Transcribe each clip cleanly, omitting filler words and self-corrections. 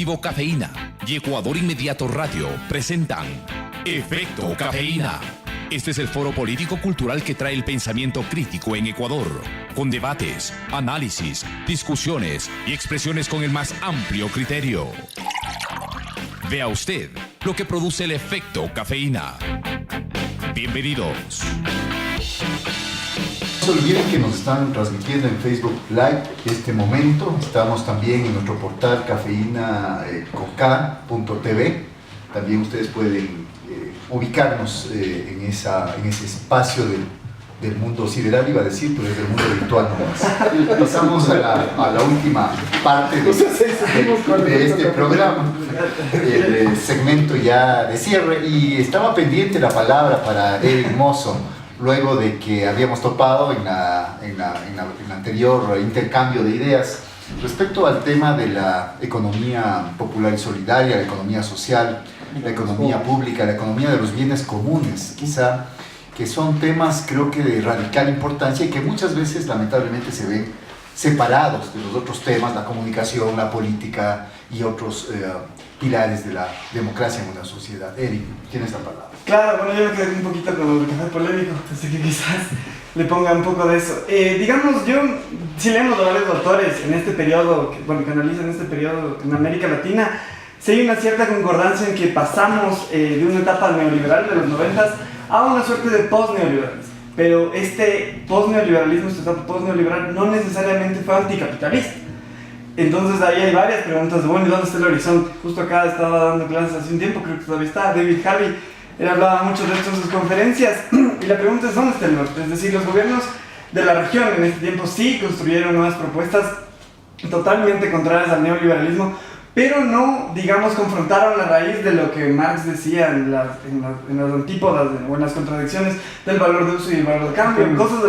Colectivo Cafeína y Ecuador Inmediato Radio presentan Efecto Cafeína. Este es el foro político-cultural que trae el pensamiento crítico en Ecuador, con debates, análisis, discusiones y expresiones con el más amplio criterio. Vea usted lo que produce el Efecto Cafeína. Bienvenidos. No se olviden que nos están transmitiendo en Facebook Live en este momento. Estamos también en nuestro portal cafeína.tv. También ustedes pueden ubicarnos en ese espacio del mundo sideral, iba a decir, pero es del mundo virtual nomás. Pasamos a la última parte de este programa, el segmento ya de cierre, y estaba pendiente la palabra para Eric Mozo, luego de que habíamos topado en el anterior intercambio de ideas respecto al tema de la economía popular y solidaria, la economía social, la economía pública, la economía de los bienes comunes, quizá, que son temas creo que de radical importancia y que muchas veces lamentablemente se ven separados de los otros temas, la comunicación, la política y otros pilares de la democracia en una sociedad. Eric, tienes la palabra. Claro, bueno, yo me quedé un poquito con el café polémico, así que quizás le ponga un poco de eso. Digamos, si leemos a varios autores en este periodo, que analizan este periodo en América Latina, sí hay una cierta concordancia en que pasamos de una etapa neoliberal de los 90 a una suerte de post-neoliberalismo. Pero este post-neoliberalismo, esta etapa post-neoliberal, no necesariamente fue anticapitalista. Entonces ahí hay varias preguntas de, bueno, ¿y dónde está el horizonte? Justo acá estaba dando clases hace un tiempo, creo que todavía está, David Harvey, él hablaba mucho de esto en sus conferencias, y la pregunta es, ¿dónde está el norte? Es decir, los gobiernos de la región en este tiempo sí construyeron nuevas propuestas totalmente contrarias al neoliberalismo, pero no, digamos, confrontaron la raíz de lo que Marx decía en las antípodas o en las contradicciones del valor de uso y el valor de cambio, cosas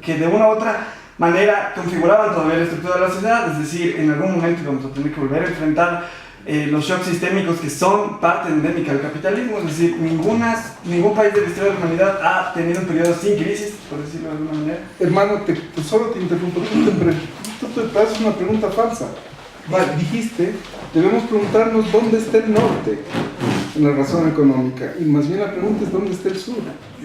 que de una u otra manera configuraban todavía la estructura de la sociedad. Es decir, en algún momento vamos a tener que volver a enfrentar los shocks sistémicos que son parte endémica del capitalismo. Es decir, ningún país de la historia de la humanidad ha tenido un periodo sin crisis, por decirlo de alguna manera. Hermano, solo te interrumpo, tú te haces una pregunta falsa. Vale, dijiste, debemos preguntarnos dónde está el norte en la razón económica, y más bien la pregunta es dónde está el sur.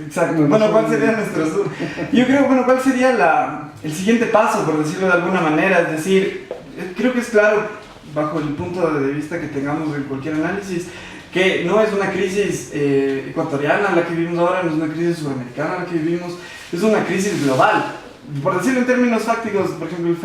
Exacto. Bueno, ¿cuál sería nuestro sur? Yo creo, ¿cuál sería el siguiente paso, por decirlo de alguna manera? Es decir, creo que es claro, bajo el punto de vista que tengamos en cualquier análisis, que no es una crisis ecuatoriana la que vivimos ahora, no es una crisis sudamericana la que vivimos, es una crisis global. Por decirlo en términos fácticos, por ejemplo,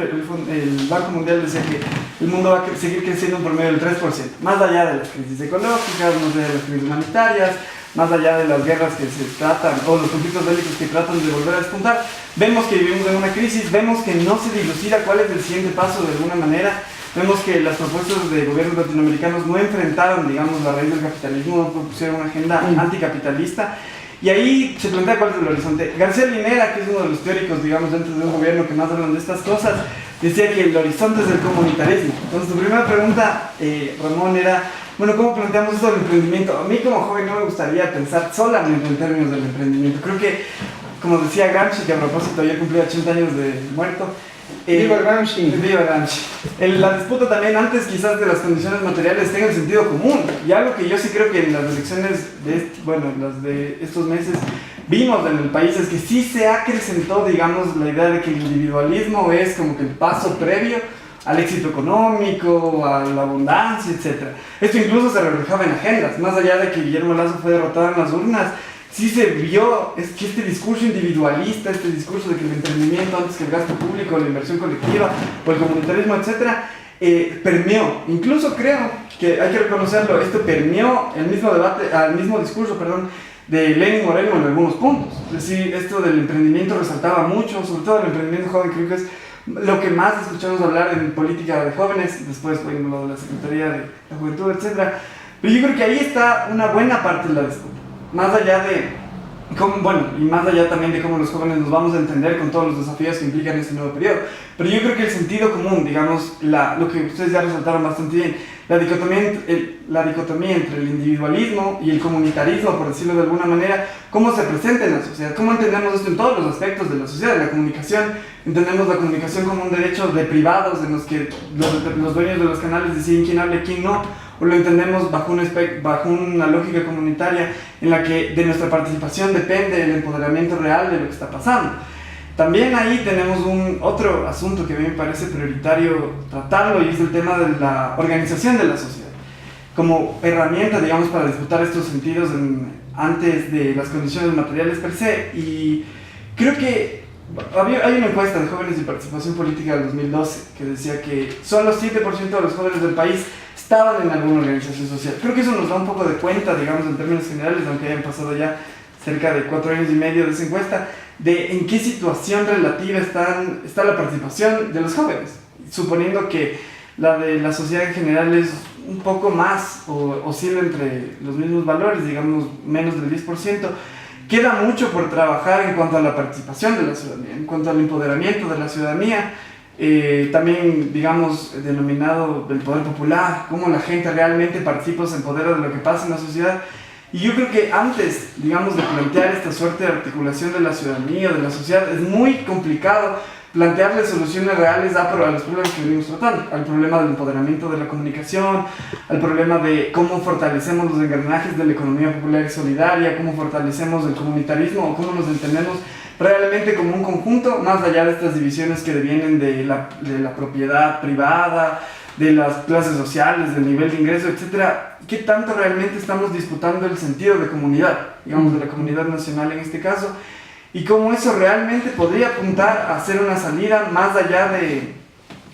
el Banco Mundial decía que el mundo va a seguir creciendo en promedio del 3%, más allá de las crisis ecológicas, más allá de las crisis humanitarias, más allá de las guerras que se tratan, o los conflictos bélicos que tratan de volver a despuntar. Vemos que vivimos en una crisis, vemos que no se dilucida cuál es el siguiente paso de alguna manera, vemos que las propuestas de gobiernos latinoamericanos no enfrentaron, digamos, la raíz del capitalismo, no propusieron una agenda anticapitalista. Y ahí se plantea cuál es el horizonte. García Linera, que es uno de los teóricos, digamos, dentro de un gobierno que más hablan de estas cosas, decía que el horizonte es el comunitarismo. Entonces, tu primera pregunta, Ramón, era, bueno, ¿cómo planteamos esto del emprendimiento? A mí como joven no me gustaría pensar solamente en términos del emprendimiento. Creo que, como decía Gramsci, que a propósito ya cumplió 80 años de muerto, ¡Viva Gramsci! ¡Viva Gramsci! La disputa también, antes quizás de las condiciones materiales, tenga el sentido común. Y algo que yo sí creo que en las elecciones las de estos meses vimos en el país es que sí se acrecentó, digamos, la idea de que el individualismo es como que el paso previo al éxito económico, a la abundancia, etc. Esto incluso se reflejaba en agendas, más allá de que Guillermo Lasso fue derrotado en las urnas. Sí se vio que este discurso individualista, este discurso de que el emprendimiento antes que el gasto público, la inversión colectiva o el comunitarismo, etcétera, permeó. Incluso creo que hay que reconocerlo, esto permeó el mismo discurso, de Lenin Moreno en algunos puntos. Es decir, esto del emprendimiento resaltaba mucho, sobre todo el emprendimiento joven, creo que es lo que más escuchamos hablar en política de jóvenes, después fue lo de la Secretaría de la Juventud, etcétera. Pero yo creo que ahí está una buena parte de la disputa. Más allá de y más allá también de cómo los jóvenes nos vamos a entender con todos los desafíos que implican este nuevo periodo. Pero yo creo que el sentido común, digamos, lo que ustedes ya resaltaron bastante bien, la dicotomía entre el individualismo y el comunitarismo, por decirlo de alguna manera, cómo se presenta en la sociedad, cómo entendemos esto en todos los aspectos de la sociedad, la comunicación. Entendemos la comunicación como un derecho de privados en los que los dueños de los canales deciden quién habla y quién no, o lo entendemos bajo una lógica comunitaria en la que de nuestra participación depende el empoderamiento real de lo que está pasando. También ahí tenemos otro asunto que a mí me parece prioritario tratarlo, y es el tema de la organización de la sociedad como herramienta, digamos, para disputar estos sentidos antes de las condiciones materiales per se. Y creo que hay una encuesta de jóvenes y participación política del 2012 que decía que solo 7% de los jóvenes del país estaban en alguna organización social. Creo que eso nos da un poco de cuenta, digamos, en términos generales, aunque hayan pasado ya cerca de 4 años y medio de esa encuesta, de en qué situación relativa está la participación de los jóvenes, suponiendo que la de la sociedad en general es un poco más, o oscila entre los mismos valores, digamos menos del 10%. Queda mucho por trabajar en cuanto a la participación de la ciudadanía, en cuanto al empoderamiento de la ciudadanía, también, digamos, denominado del poder popular, cómo la gente realmente participa o se empodera de lo que pasa en la sociedad. Y yo creo que antes, digamos, de plantear esta suerte de articulación de la ciudadanía, de la sociedad, es muy complicado plantearle soluciones reales a los problemas que venimos tratando, al problema del empoderamiento de la comunicación, al problema de cómo fortalecemos los engranajes de la economía popular y solidaria, cómo fortalecemos el comunitarismo, o cómo nos entendemos realmente como un conjunto, más allá de estas divisiones que devienen de la propiedad privada, de las clases sociales, del nivel de ingreso, etcétera. ¿Qué tanto realmente estamos disputando el sentido de comunidad, digamos, de la comunidad nacional en este caso? Y cómo eso realmente podría apuntar a hacer una salida más allá de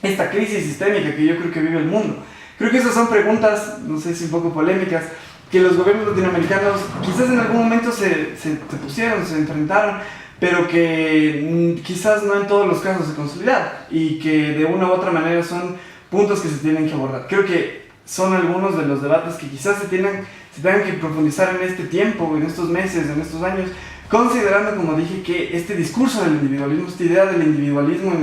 esta crisis sistémica que yo creo que vive el mundo. Creo que esas son preguntas, no sé si un poco polémicas, que los gobiernos latinoamericanos quizás en algún momento se pusieron, se enfrentaron, pero que quizás no en todos los casos se consolidaron, y que de una u otra manera son puntos que se tienen que abordar. Creo que son algunos de los debates que quizás se tengan que profundizar en este tiempo, en estos meses, en estos años, considerando, como dije, que este discurso del individualismo, esta idea del individualismo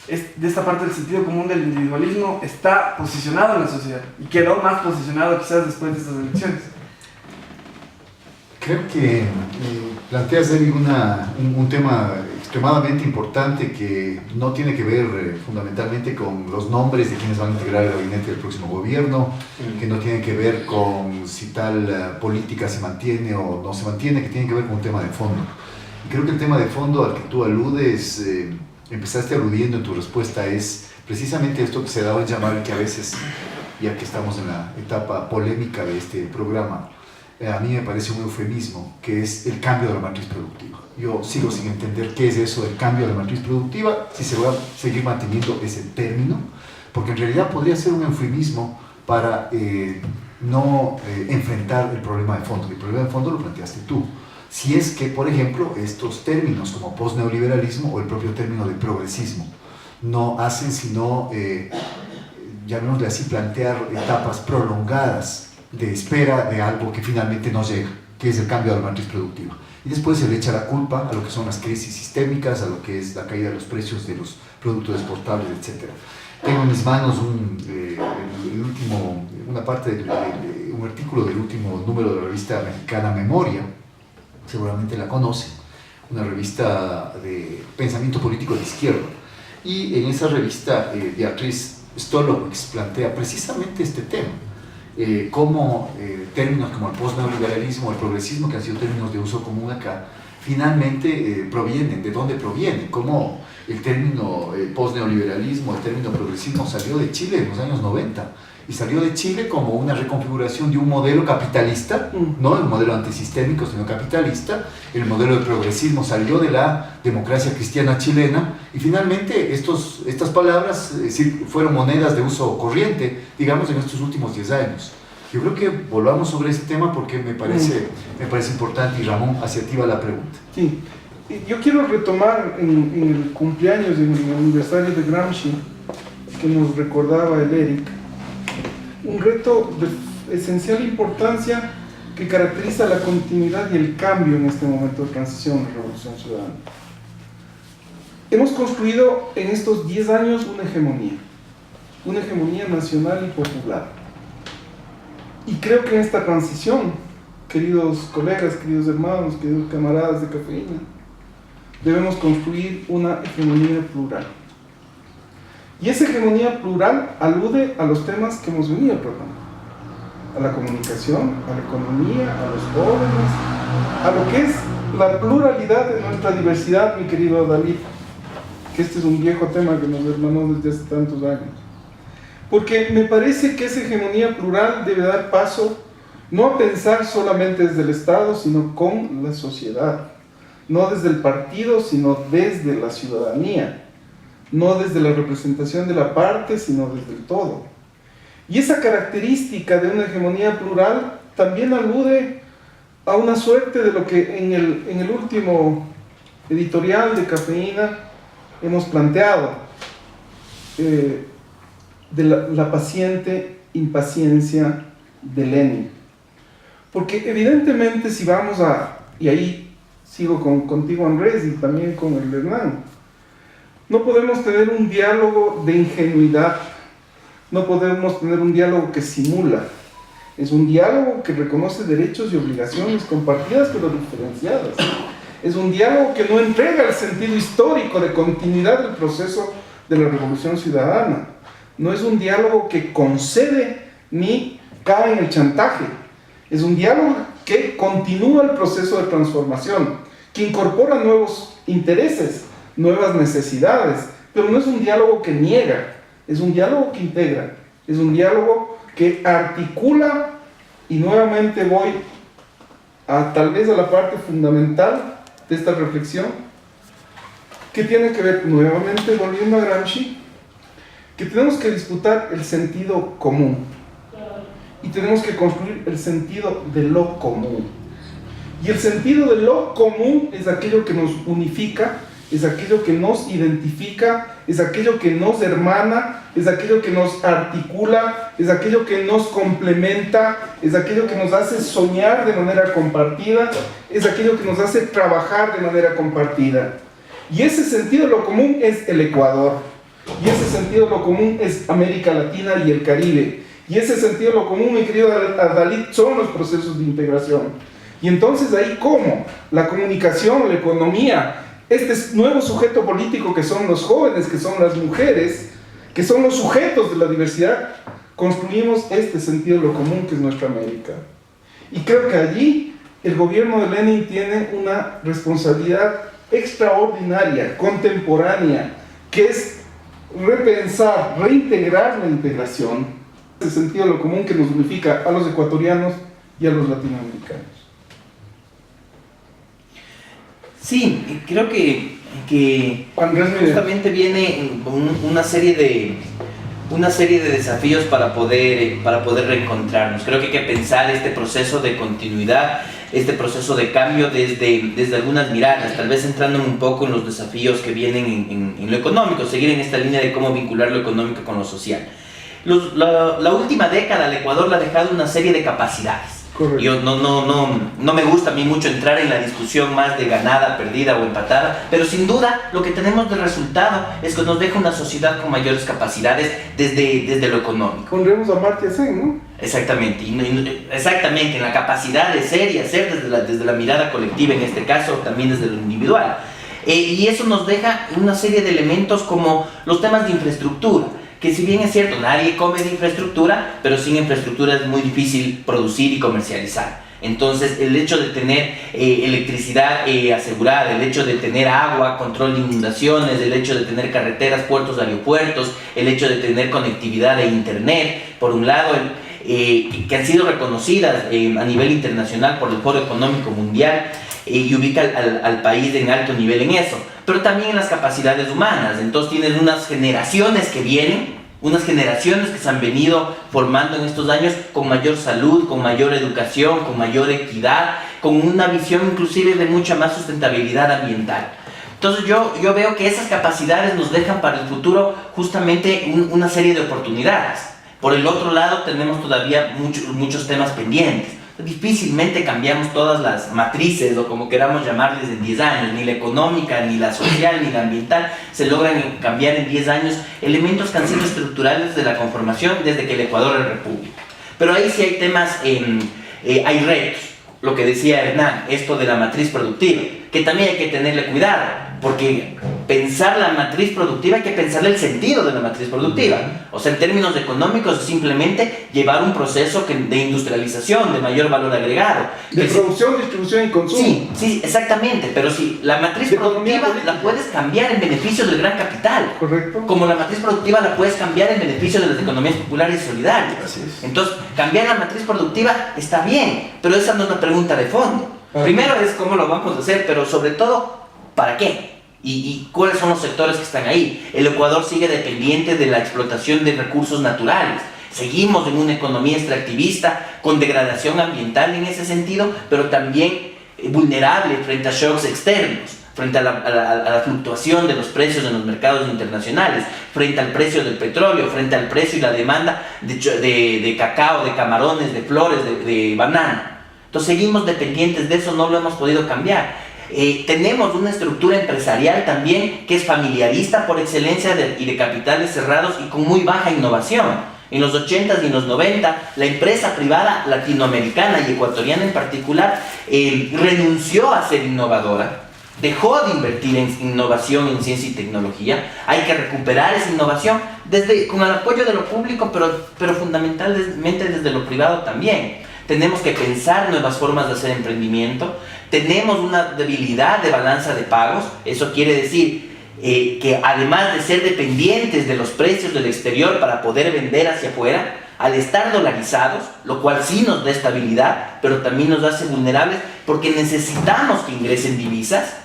de esta parte del sentido común del individualismo, está posicionado en la sociedad y quedó más posicionado quizás después de estas elecciones. Creo que planteas, David, un tema extremadamente importante que no tiene que ver fundamentalmente con los nombres de quienes van a integrar el gabinete del próximo gobierno, que no tiene que ver con si tal política se mantiene o no se mantiene, que tiene que ver con un tema de fondo. Y creo que el tema de fondo al que tú aludes, empezaste aludiendo en tu respuesta, es precisamente esto que se daba en llamar, que a veces, ya que estamos en la etapa polémica de este programa, a mí me parece un eufemismo, que es el cambio de la matriz productiva. Yo sigo sin entender qué es eso del cambio de la matriz productiva, si se va a seguir manteniendo ese término, porque en realidad podría ser un eufemismo para no enfrentar el problema de fondo. El problema de fondo lo planteaste tú. Si es que, por ejemplo, estos términos como postneoliberalismo o el propio término de progresismo no hacen sino, llamémosle así, plantear etapas prolongadas de espera de algo que finalmente no llega, que es el cambio de la matriz productiva. Y después se le echa la culpa a lo que son las crisis sistémicas, a lo que es la caída de los precios de los productos exportables, etc. Tengo en mis manos una parte de un artículo del último número de la revista mexicana Memoria, seguramente la conocen, una revista de pensamiento político de izquierda. Y en esa revista Beatriz Stolowitz plantea precisamente este tema. Cómo términos como el postneoliberalismo, el progresismo, que han sido términos de uso común acá, finalmente provienen, ¿de dónde provienen? Cómo el término postneoliberalismo, el término progresismo salió de Chile en los años 90, y salió de Chile como una reconfiguración de un modelo capitalista, no el modelo antisistémico, sino capitalista. El modelo de progresismo salió de la democracia cristiana chilena, y finalmente estas palabras fueron monedas de uso corriente, digamos, en estos últimos 10 años. Yo creo que volvamos sobre este tema porque me parece importante, y Ramón, hacia ti va la pregunta. Sí, yo quiero retomar en el cumpleaños, en el aniversario de Gramsci, que nos recordaba el Eric, un reto de esencial importancia que caracteriza la continuidad y el cambio en este momento de transición en la Revolución Ciudadana. Hemos construido en estos 10 años una hegemonía nacional y popular. Y creo que en esta transición, queridos colegas, queridos hermanos, queridos camaradas de Cafeína, debemos construir una hegemonía plural. Y esa hegemonía plural alude a los temas que hemos venido tratando: a la comunicación, a la economía, a los jóvenes, a lo que es la pluralidad de nuestra diversidad, mi querido David, que este es un viejo tema que nos hermanó desde hace tantos años. Porque me parece que esa hegemonía plural debe dar paso no a pensar solamente desde el Estado, sino con la sociedad, no desde el partido, sino desde la ciudadanía, no desde la representación de la parte, sino desde el todo. Y esa característica de una hegemonía plural también alude a una suerte de lo que en el último editorial de Cafeína hemos planteado, de la paciente impaciencia de Lenin. Porque evidentemente si vamos y ahí sigo contigo Andrés y también con el Hernán, no podemos tener un diálogo de ingenuidad, no podemos tener un diálogo que simula. Es un diálogo que reconoce derechos y obligaciones compartidas pero diferenciadas. Es un diálogo que no entrega el sentido histórico de continuidad del proceso de la Revolución Ciudadana. No es un diálogo que concede ni cae en el chantaje. Es un diálogo que continúa el proceso de transformación, que incorpora nuevos intereses, nuevas necesidades, pero no es un diálogo que niega, es un diálogo que integra, es un diálogo que articula, y nuevamente voy tal vez a la parte fundamental de esta reflexión, que tiene que ver, nuevamente volviendo a Gramsci, que tenemos que disputar el sentido común y tenemos que construir el sentido de lo común. Y el sentido de lo común es aquello que nos unifica, es aquello que nos identifica, es aquello que nos hermana, es aquello que nos articula, es aquello que nos complementa, es aquello que nos hace soñar de manera compartida, es aquello que nos hace trabajar de manera compartida. Y ese sentido de lo común es el Ecuador, y ese sentido de lo común es América Latina y el Caribe, y ese sentido de lo común, mi querido Dalit, son los procesos de integración. Y entonces ahí, ¿cómo? La comunicación, la economía, este nuevo sujeto político que son los jóvenes, que son las mujeres, que son los sujetos de la diversidad, construimos este sentido de lo común que es nuestra América. Y creo que allí el gobierno de Lenin tiene una responsabilidad extraordinaria, contemporánea, que es repensar, reintegrar la integración, el sentido de lo común que nos unifica a los ecuatorianos y a los latinoamericanos. Sí, creo que justamente viene una serie de desafíos para poder reencontrarnos. Creo que hay que pensar este proceso de continuidad, este proceso de cambio desde algunas miradas, tal vez entrando un poco en los desafíos que vienen en lo económico, seguir en esta línea de cómo vincular lo económico con lo social. La última década el Ecuador le ha dejado una serie de capacidades. Correcto. Yo no me gusta a mí mucho entrar en la discusión más de ganada, perdida o empatada, pero sin duda lo que tenemos de resultado es que nos deja una sociedad con mayores capacidades desde lo económico. Pondremos a Amartya Sen, ¿no? Exactamente, exactamente, en la capacidad de ser y hacer desde la mirada colectiva, en este caso también desde lo individual. Y eso nos deja una serie de elementos como los temas de infraestructura, que si bien es cierto, nadie come de infraestructura, pero sin infraestructura es muy difícil producir y comercializar. Entonces, el hecho de tener electricidad asegurada, el hecho de tener agua, control de inundaciones, el hecho de tener carreteras, puertos, aeropuertos, el hecho de tener conectividad e internet, por un lado, que han sido reconocidas a nivel internacional por el Foro Económico Mundial, y ubica al país en alto nivel en eso, pero también en las capacidades humanas. Entonces tienen unas generaciones que vienen, unas generaciones que se han venido formando en estos años con mayor salud, con mayor educación, con mayor equidad, con una visión inclusive de mucha más sustentabilidad ambiental. Entonces yo veo que esas capacidades nos dejan para el futuro justamente una serie de oportunidades. Por el otro lado tenemos todavía muchos temas pendientes. Difícilmente cambiamos todas las matrices, o como queramos llamarles, en 10 años. Ni la económica, ni la social, ni la ambiental se logran cambiar en 10 años. Elementos que han sido estructurales de la conformación desde que el Ecuador es república. Pero ahí sí hay temas, hay retos. Lo que decía Hernán, esto de la matriz productiva, que también hay que tenerle cuidado, porque pensar la matriz productiva hay que pensarle el sentido de la matriz productiva. O sea, en términos económicos, simplemente llevar un proceso de industrialización, de mayor valor agregado. De producción, distribución y consumo. Sí, sí, exactamente, pero si la matriz productiva la puedes cambiar en beneficio del gran capital. Correcto. Como la matriz productiva la puedes cambiar en beneficio de las economías populares y solidarias. Así es. Entonces, cambiar la matriz productiva está bien, pero esa no es la pregunta de fondo. Primero es cómo lo vamos a hacer, pero sobre todo, ¿para qué? ¿Y cuáles son los sectores que están ahí? El Ecuador sigue dependiente de la explotación de recursos naturales. Seguimos en una economía extractivista con degradación ambiental en ese sentido, pero también vulnerable frente a shocks externos, frente a la fluctuación de los precios en los mercados internacionales, frente al precio del petróleo, frente al precio y la demanda de cacao, de camarones, de flores, de banana. Entonces seguimos dependientes de eso, no lo hemos podido cambiar. Tenemos una estructura empresarial también que es familiarista por excelencia y de capitales cerrados y con muy baja innovación. En los 80s y en los 90, la empresa privada latinoamericana y ecuatoriana en particular renunció a ser innovadora, dejó de invertir en innovación en ciencia y tecnología. Hay que recuperar esa innovación con el apoyo de lo público, pero fundamentalmente desde lo privado también. Tenemos que pensar nuevas formas de hacer emprendimiento. Tenemos una debilidad de balanza de pagos. Eso quiere decir que además de ser dependientes de los precios del exterior para poder vender hacia afuera, al estar dolarizados, lo cual sí nos da estabilidad, pero también nos hace vulnerables porque necesitamos que ingresen divisas.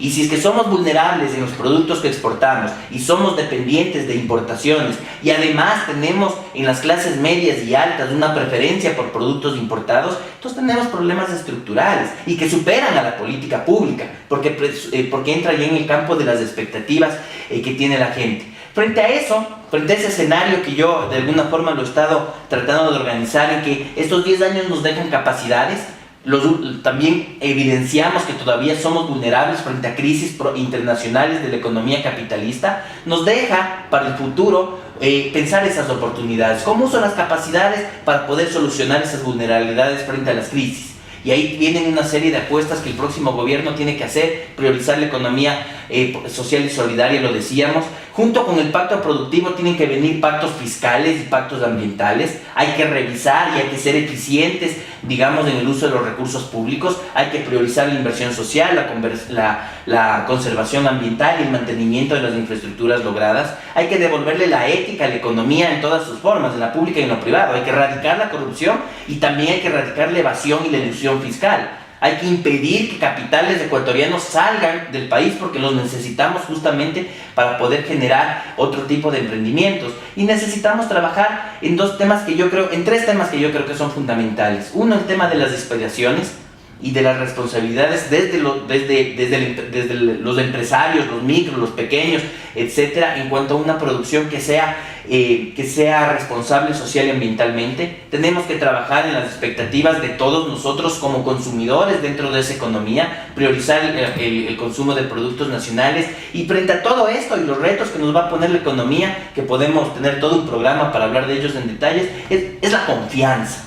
Y si es que somos vulnerables en los productos que exportamos y somos dependientes de importaciones y además tenemos en las clases medias y altas una preferencia por productos importados, entonces tenemos problemas estructurales y que superan a la política pública porque entra ya en el campo de las expectativas que tiene la gente. Frente a eso, frente a ese escenario que yo de alguna forma lo he estado tratando de organizar, en que estos 10 años nos dejan capacidades, también evidenciamos que todavía somos vulnerables frente a crisis internacionales de la economía capitalista, nos deja para el futuro pensar esas oportunidades. ¿Cómo uso las capacidades para poder solucionar esas vulnerabilidades frente a las crisis? Y ahí vienen una serie de apuestas que el próximo gobierno tiene que hacer: priorizar la economía social y solidaria, lo decíamos. Junto con el pacto productivo tienen que venir pactos fiscales y pactos ambientales. Hay que revisar y hay que ser eficientes, digamos, en el uso de los recursos públicos. Hay que priorizar la inversión social, la conservación ambiental y el mantenimiento de las infraestructuras logradas. Hay que devolverle la ética a la economía en todas sus formas, en la pública y en lo privado. Hay que erradicar la corrupción y también hay que erradicar la evasión y la elusión fiscal. Hay que impedir que capitales ecuatorianos salgan del país porque los necesitamos justamente para poder generar otro tipo de emprendimientos. Y necesitamos trabajar en tres temas que yo creo que son fundamentales. Uno, el tema de las expediciones y de las responsabilidades desde los empresarios, los micros, los pequeños, etcétera, en cuanto a una producción que sea responsable social y ambientalmente. Tenemos que trabajar en las expectativas de todos nosotros como consumidores dentro de esa economía, priorizar el consumo de productos nacionales. Y frente a todo esto y los retos que nos va a poner la economía, que podemos tener todo un programa para hablar de ellos en detalles, es la confianza.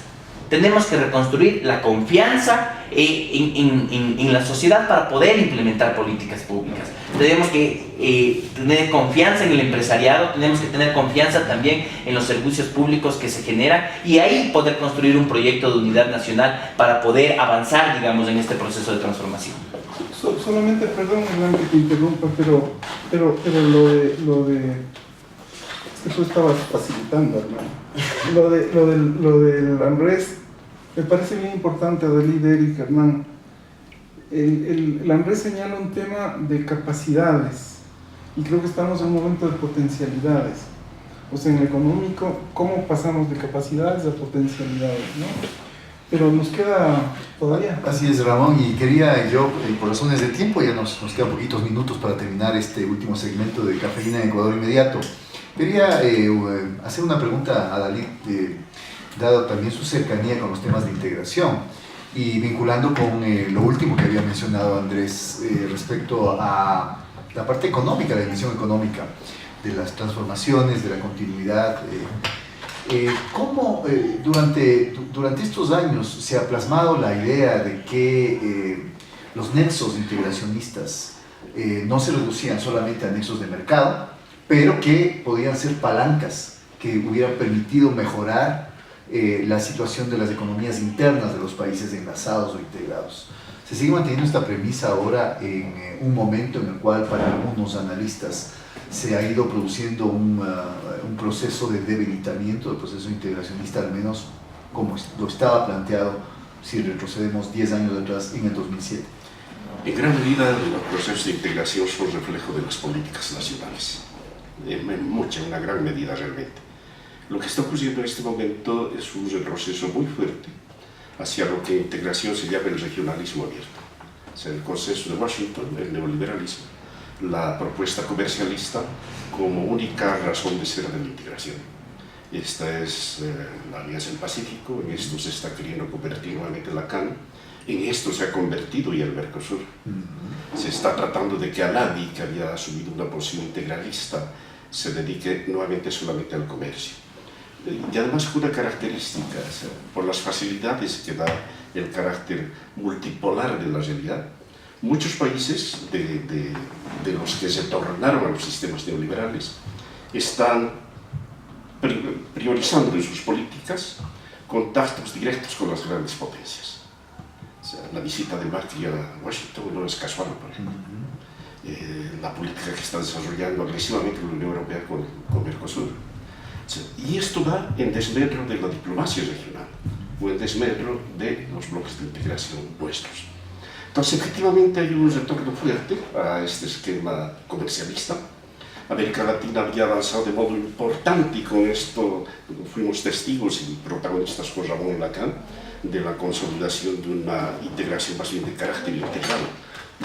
Tenemos que reconstruir la confianza en la sociedad para poder implementar políticas públicas. Tenemos que tener confianza en el empresariado, tenemos que tener confianza también en los servicios públicos que se generan y ahí poder construir un proyecto de unidad nacional para poder avanzar, digamos, en este proceso de transformación. Solamente, perdón, Hernán, que te interrumpa, pero lo de es que tú estabas facilitando, hermano. Lo del ANRES me parece bien importante, Adelid, Eric, Hernán. El ANRES señala un tema de capacidades y creo que estamos en un momento de potencialidades. O sea, en el económico, ¿cómo pasamos de capacidades a potencialidades, no? Pero nos queda todavía. Así es, Ramón, y quería yo, por razones de tiempo, ya nos quedan poquitos minutos para terminar este último segmento de Cafeína en Ecuador Inmediato. Quería hacer una pregunta a Dalit, dado también su cercanía con los temas de integración y vinculando con lo último que había mencionado Andrés respecto a la parte económica, la dimensión económica de las transformaciones, de la continuidad. ¿Cómo durante estos años se ha plasmado la idea de que los nexos integracionistas no se reducían solamente a nexos de mercado, pero que podían ser palancas que hubieran permitido mejorar la situación de las economías internas de los países enlazados o integrados? Se sigue manteniendo esta premisa ahora en un momento en el cual para algunos analistas se ha ido produciendo un proceso de debilitamiento del proceso integracionista, al menos como lo estaba planteado si retrocedemos 10 años atrás en el 2007. En gran medida los procesos de integración son reflejo de las políticas nacionales, una gran medida realmente. Lo que está ocurriendo en este momento es un retroceso muy fuerte hacia lo que en integración se llama el regionalismo abierto. O sea, el consenso de Washington, el neoliberalismo, la propuesta comercialista como única razón de ser de la integración. Esta es la Alianza del Pacífico, en esto se está queriendo convertir nuevamente la CAN, en esto se ha convertido ya el Mercosur. Se está tratando de que a nadie que había asumido una posición integralista se dedique nuevamente solamente al comercio. Y además una característica, o sea, por las facilidades que da el carácter multipolar de la realidad, muchos países de los que se tornaron a los sistemas neoliberales están priorizando en sus políticas contactos directos con las grandes potencias. O sea, la visita de Macri a Washington no es casual, por ejemplo. La política que está desarrollando agresivamente la Unión Europea con Mercosur. O sea, y esto va en desmedro de la diplomacia regional o en desmedro de los bloques de integración nuestros. Entonces, efectivamente, hay un retorno fuerte a este esquema comercialista. América Latina había avanzado de modo importante y con esto fuimos testigos y protagonistas con Ramón Lacan de la consolidación de una integración más bien de carácter integral,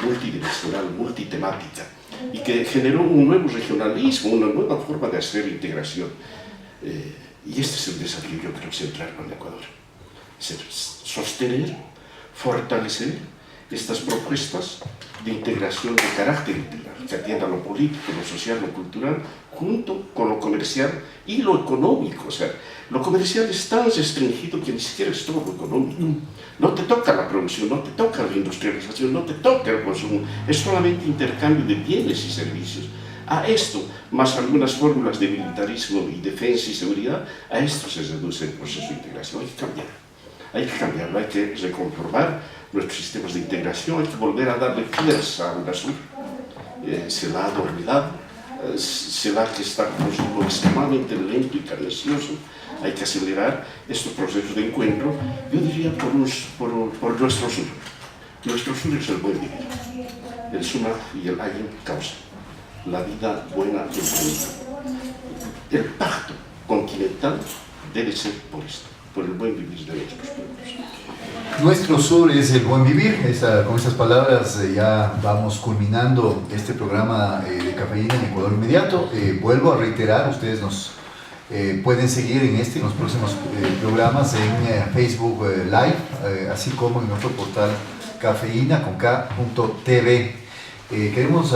multidimensional, multitemática, y que generó un nuevo regionalismo, una nueva forma de hacer integración. Y este es el desafío, yo creo, central para el Ecuador. Es sostener, fortalecer estas propuestas de integración de carácter integral, que atienda lo político, lo social, lo cultural, junto con lo comercial y lo económico. O sea, lo comercial es tan restringido que ni siquiera es todo lo económico. No te toca la producción, no te toca la industrialización, no te toca el consumo, es solamente intercambio de bienes y servicios. A esto, más algunas fórmulas de militarismo y defensa y seguridad, a esto se reduce el proceso de integración. Hay que cambiarlo, hay que reconformar nuestros sistemas de integración, hay que volver a darle fuerza a UNASUR. Se la ha olvidado, se la que está con un ritmo extremadamente lento y cadencioso. Hay que acelerar estos procesos de encuentro, yo diría por nuestro sur. Nuestro sur es el buen vivir. El SUNAF y el AYEM causan la vida buena y el bonito. El pacto continental debe ser por esto, por el buen vivir de nuestros pueblos. Nuestro sur es el buen vivir. Con estas palabras ya vamos culminando este programa de Cafeína en Ecuador Inmediato. Vuelvo a reiterar, ustedes nos pueden seguir en este y en los próximos programas en Facebook Live, así como en nuestro portal cafeína con k.tv. Queremos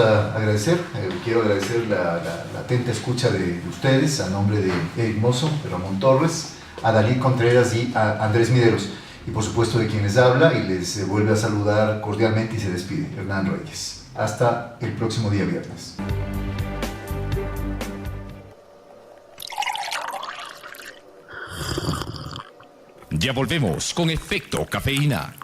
quiero agradecer la atenta escucha de ustedes a nombre de Eric Mozo, de Ramón Torres, a Dalí Contreras y a Andrés Mideros, y por supuesto de quien les habla y les vuelve a saludar cordialmente y se despide, Hernán Reyes. Hasta el próximo día viernes. Ya volvemos con Efecto Cafeína.